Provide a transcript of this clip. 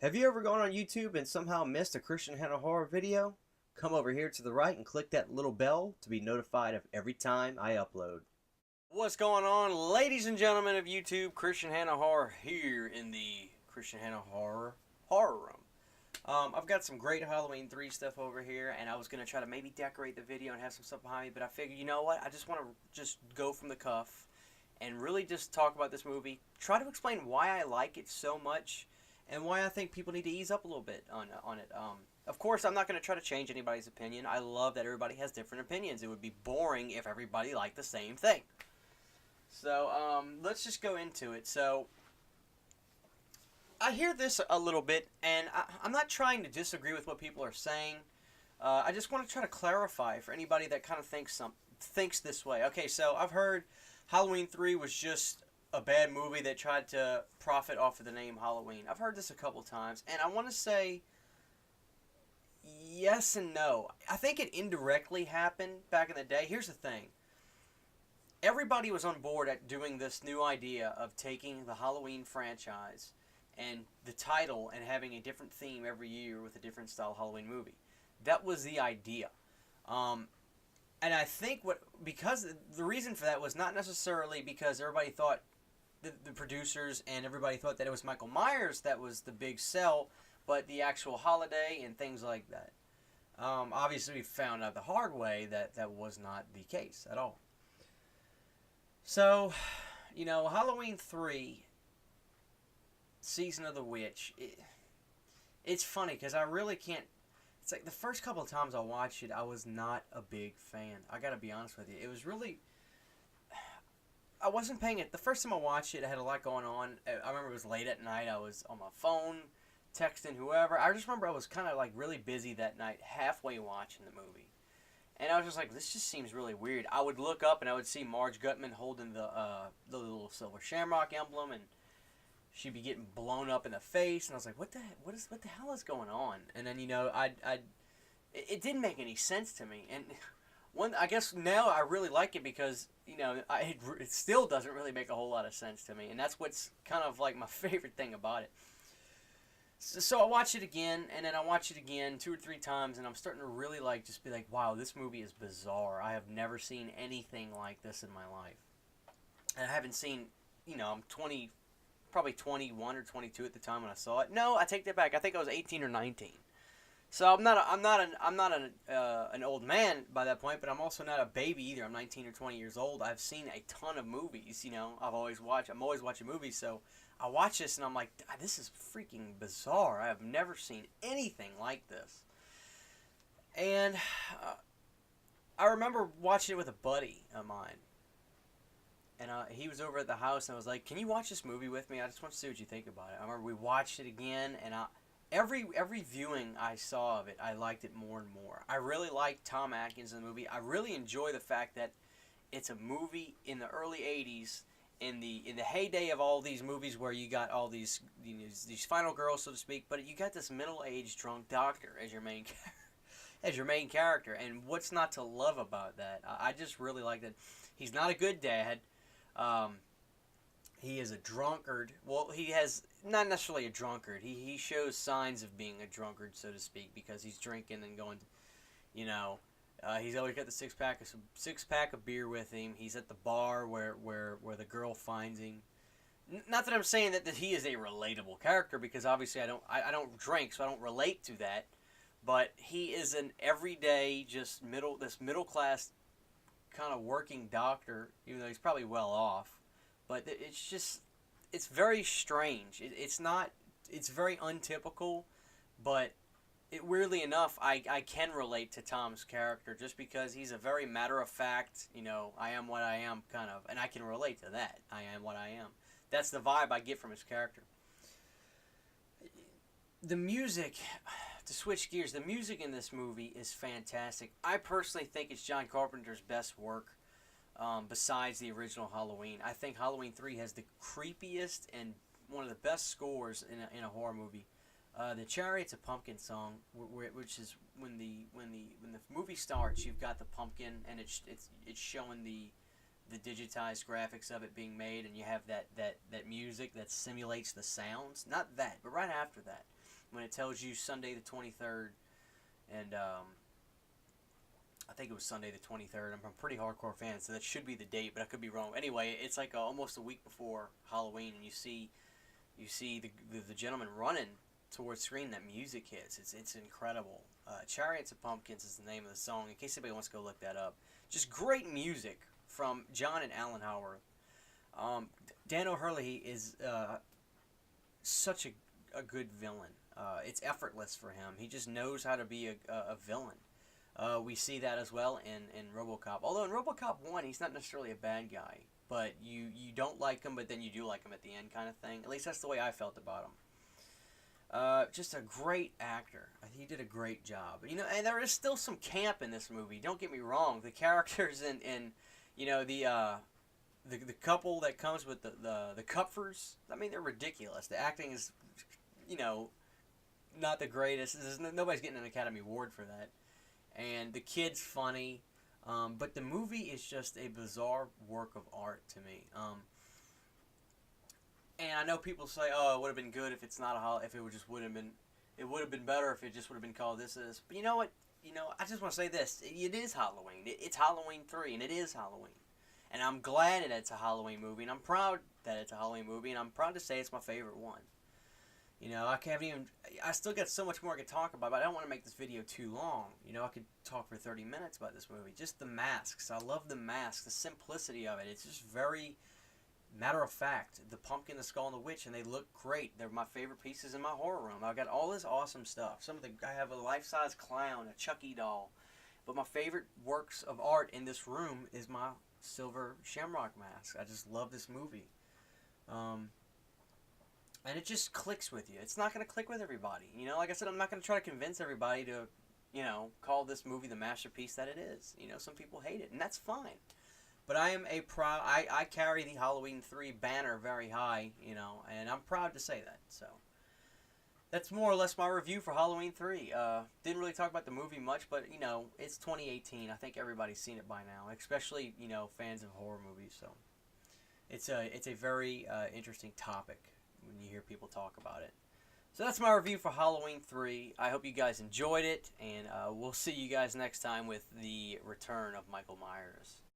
Have you ever gone on YouTube and somehow missed a Christian Hannah horror video? Come over here to the right and click that little bell to be notified of every time I upload. What's going on, ladies and gentlemen of YouTube? Christian Hannah Horror here in the Christian Hannah Horror Room. I've got some great Halloween 3 stuff over here, and I was going to try to maybe decorate the video and have some stuff behind me, but I figured, you know what? I just want to just go from the cuff and really just talk about this movie, try to explain why I like it so much, and why I think people need to ease up a little bit on it. Of course, I'm not going to try to change anybody's opinion. I love that everybody has different opinions. It would be boring if everybody liked the same thing. So, let's just go into it. So, I hear this a little bit, and I'm not trying to disagree with what people are saying. I just want to try to clarify for anybody that kind of thinks this way. Okay, so I've heard Halloween 3 was just a bad movie that tried to profit off of the name Halloween. I've heard this a couple times, and I want to say yes and no. I think it indirectly happened back in the day. Here's the thing. Everybody was on board at doing this new idea of taking the Halloween franchise and the title and having a different theme every year with a different style Halloween movie. That was the idea. And I think because the reason for that was not necessarily because everybody thought the producers and everybody thought that it was Michael Myers that was the big sell, but the actual holiday and things like that. Obviously, we found out the hard way that that was not the case at all. So, Halloween 3, Season of the Witch, it's funny because I really can't. It's like the first couple of times I watched it, I was not a big fan. I gotta be honest with you. It was really. I wasn't paying it. The first time I watched it, I had a lot going on. I remember it was late at night. I was on my phone, texting whoever. I just remember I was kind of like really busy that night, halfway watching the movie. And I was just like, this just seems really weird. I would look up and I would see Marge Gutman holding the little silver shamrock emblem, and she'd be getting blown up in the face. And I was like, what the hell is going on? And then it didn't make any sense to me. And I guess now I really like it because it still doesn't really make a whole lot of sense to me, and that's what's kind of like my favorite thing about it. So I watch it again, and then I watch it again 2 or 3 times, and I'm starting to really just be like, wow, this movie is bizarre. I have never seen anything like this in my life, and I haven't seen. I'm probably 21 or 22 at the time when I saw it. No, I take that back. I think I was 18 or 19. So I'm not an old man by that point, but I'm also not a baby either. I'm 19 or 20 years old. I've seen a ton of movies. I'm always watching movies. So I watch this and I'm like, this is freaking bizarre. I have never seen anything like this. And I remember watching it with a buddy of mine, and he was over at the house, and I was like, "Can you watch this movie with me? I just want to see what you think about it." I remember we watched it again, and Every viewing I saw of it, I liked it more and more. I really liked Tom Atkins in the movie. I really enjoy the fact that it's a movie in the early '80s, in the heyday of all these movies where you got all these final girls, so to speak, but you got this middle-aged drunk doctor as your main character. And what's not to love about that? I just really like that. He's not a good dad. He is a drunkard. Well, he has not necessarily a drunkard. He shows signs of being a drunkard, so to speak, because he's drinking and going. He's always got the six pack of beer with him. He's at the bar where the girl finds him. Not that I'm saying that he is a relatable character, because obviously I don't drink, so I don't relate to that. But he is an everyday, this middle class kind of working doctor, even though he's probably well off. But it's very strange. It's very untypical, but weirdly enough, I can relate to Tom's character just because he's a very matter-of-fact, I am what I am kind of, and I can relate to that. I am what I am. That's the vibe I get from his character. The music, to switch gears, the music in this movie is fantastic. I personally think it's John Carpenter's best work. Besides the original Halloween, I think Halloween 3 has the creepiest and one of the best scores in a horror movie. The Chariots of Pumpkin song, which is when the movie starts, you've got the pumpkin and it's showing the digitized graphics of it being made, and you have that music that simulates the sounds. Not that, but right after that, when it tells you Sunday the 23rd, and I think it was Sunday the 23rd. I'm a pretty hardcore fan, so that should be the date, but I could be wrong. Anyway, it's like almost a week before Halloween, and you see the gentleman running towards screen. That music hits. It's incredible. Chariots of Pumpkins is the name of the song. In case anybody wants to go look that up, just great music from John and Alan Howarth. Dan O'Hurley is such a good villain. It's effortless for him. He just knows how to be a villain. We see that as well in RoboCop. Although in RoboCop 1, he's not necessarily a bad guy, but you don't like him, but then you do like him at the end kind of thing. At least that's the way I felt about him. Just a great actor. He did a great job. You know, and there is still some camp in this movie. Don't get me wrong. The characters in you know, the couple that comes with the Kupfers, I mean, they're ridiculous. The acting is, you know, not the greatest. Nobody's getting an Academy Award for that. And the kid's funny, but the movie is just a bizarre work of art to me. And I know people say, "Oh, it would have been good if it's not if it would just would have been, it would have been better if it just would have been called this." But you know what? You know, I just want to say this: it is Halloween. It's Halloween 3, and it is Halloween. And I'm glad that it's a Halloween movie, and I'm proud that it's a Halloween movie, and I'm proud to say it's my favorite one. You know, I still got so much more I could talk about, but I don't want to make this video too long. You know, I could talk for 30 minutes about this movie. Just the masks. I love the masks, the simplicity of it. It's just very matter of fact. The pumpkin, the skull, and the witch, and they look great. They're my favorite pieces in my horror room. I've got all this awesome stuff. I have a life-size clown, a Chucky doll. But my favorite works of art in this room is my silver shamrock mask. I just love this movie. And it just clicks with you. It's not going to click with everybody. You know, like I said, I'm not going to try to convince everybody to, you know, call this movie the masterpiece that it is. You know, some people hate it, and that's fine. But I am I carry the Halloween 3 banner very high, you know, and I'm proud to say that. So that's more or less my review for Halloween 3. Didn't really talk about the movie much, but, you know, it's 2018. I think everybody's seen it by now, especially, you know, fans of horror movies. So it's a very interesting topic when you hear people talk about it. So that's my review for Halloween 3. I hope you guys enjoyed it, and we'll see you guys next time with the return of Michael Myers.